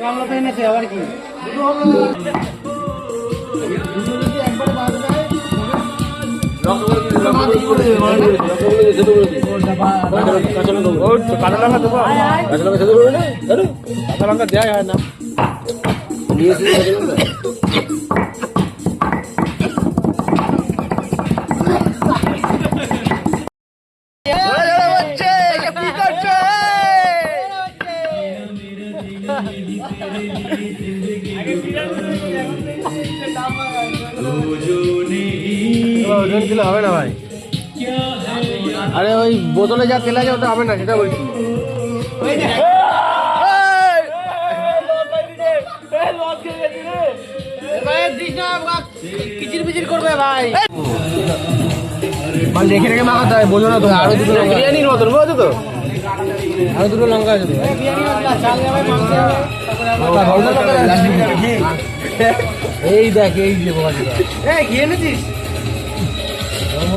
গামলা তো এনেছে আবার কি কাঁচা লঙ্কা দেওয়াই হয় না। ওজন দিলে হবে না ভাই। আরে ওই বোতলে যা তেল আছে ওটা হবে না, সেটা বলছি। কিচির বিচির করবে ভাই রেখে রেখে মাখাতে হয়, বোঝো না তো। আরো দুটো বিরিয়ানির মতন বুঝছো তো, আরো দুটো লঙ্কা আছে তো। এই দেখ, এই যে বোকা খেয়ে এনেছিস